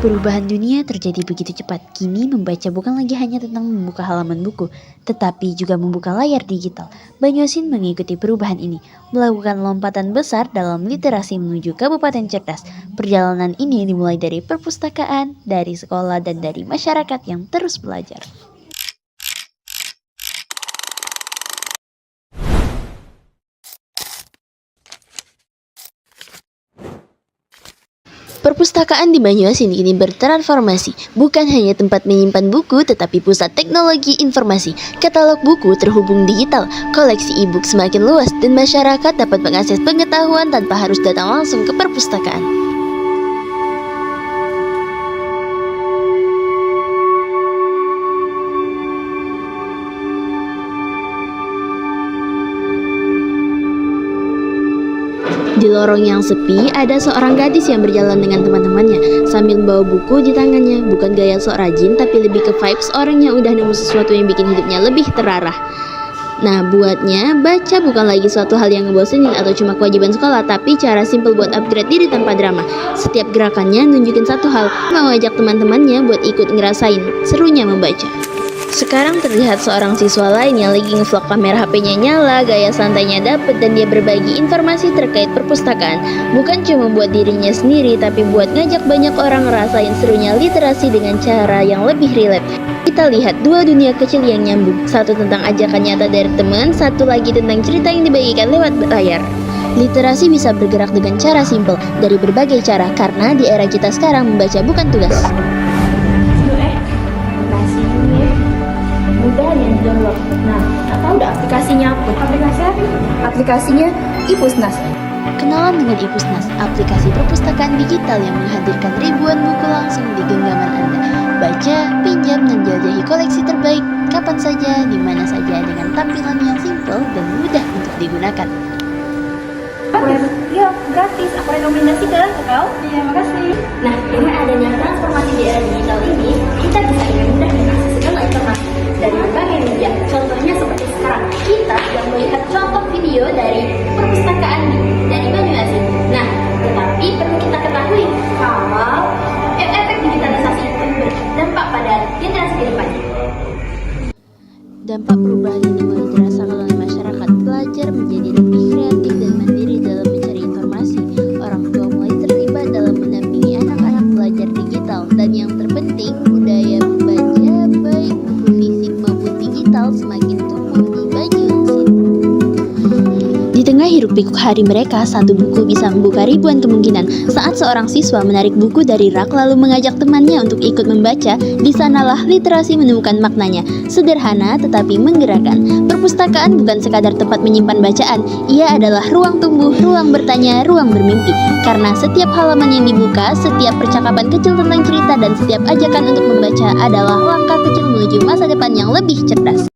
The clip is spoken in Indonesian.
Perubahan dunia terjadi begitu cepat. Kini membaca bukan lagi hanya tentang membuka halaman buku, tetapi juga membuka layar digital. Banyuasin mengikuti perubahan ini, melakukan lompatan besar dalam literasi menuju kabupaten cerdas. Perjalanan ini dimulai dari perpustakaan, dari sekolah, dan dari masyarakat yang terus belajar. Perpustakaan di Banyuasin kini bertransformasi, bukan hanya tempat menyimpan buku tetapi pusat teknologi informasi. Katalog buku terhubung digital, koleksi e-book semakin luas dan masyarakat dapat mengakses pengetahuan tanpa harus datang langsung ke perpustakaan. Di lorong yang sepi, ada seorang gadis yang berjalan dengan teman-temannya sambil membawa buku di tangannya. Bukan gaya sok rajin, tapi lebih ke vibes orang yang udah nemu sesuatu yang bikin hidupnya lebih terarah. Nah, buatnya, baca bukan lagi suatu hal yang ngebosenin atau cuma kewajiban sekolah, tapi cara simple buat upgrade diri tanpa drama. Setiap gerakannya nunjukin satu hal, mau ajak teman-temannya buat ikut ngerasain serunya membaca. Sekarang terlihat seorang siswa lain yang lagi ngevlog, kamera HP-nya nyala, gaya santainya dapet, dan dia berbagi informasi terkait perpustakaan. Bukan cuma buat dirinya sendiri, tapi buat ngajak banyak orang ngerasain serunya literasi dengan cara yang lebih relate. Kita lihat dua dunia kecil yang nyambung, satu tentang ajakan nyata dari teman, satu lagi tentang cerita yang dibagikan lewat layar. Literasi bisa bergerak dengan cara simple, dari berbagai cara, karena di era kita sekarang membaca bukan tugas. Mudah yang download. Nah, tahu udah aplikasinya apa? Aplikasinya iPusnas. Kenalan dengan iPusnas, aplikasi perpustakaan digital yang menghadirkan ribuan buku langsung di genggaman Anda. Baca, pinjam, dan jelajahi koleksi terbaik kapan saja, di mana saja dengan tampilan yang simple dan mudah untuk digunakan. Ya, gratis. Aku rekomendasikan ke kau. Iya, makasih. Nah, dengan adanya transformasi di era digital ini, kita bisa dengan mudah mengakses segala informasi dari berbagai media. Contohnya seperti sekarang, kita yang melihat contoh video dari perpustakaan dari Banyuasin. Nah, tetapi perlu kita ketahui kalau efek digitalisasi itu berdampak pada generasi kedepannya. Dampak perubahan ini mulai dirasakan oleh masyarakat. Pelajar menjadi lebih kreatif dan mandiri dalam mencari informasi. Orang tua mulai terlibat dalam mendampingi anak-anak belajar digital. Dan yang terpenting, budaya membaca baik buku fisik maupun digital semakin tumbuh di Banyuasin. Di tengah hiruk-pikuk hari mereka, satu buku bisa membuka ribuan kemungkinan. Saat seorang siswa menarik buku dari rak lalu mengajak temannya untuk ikut membaca, di sanalah literasi menemukan maknanya. Sederhana tetapi menggerakkan. Perpustakaan bukan sekadar tempat menyimpan bacaan, ia adalah ruang tumbuh, ruang bertanya, ruang bermimpi. Karena setiap halaman yang dibuka, setiap percakapan kecil tentang cerita, dan setiap ajakan untuk membaca adalah langkah kecil menuju masa depan yang lebih cerdas.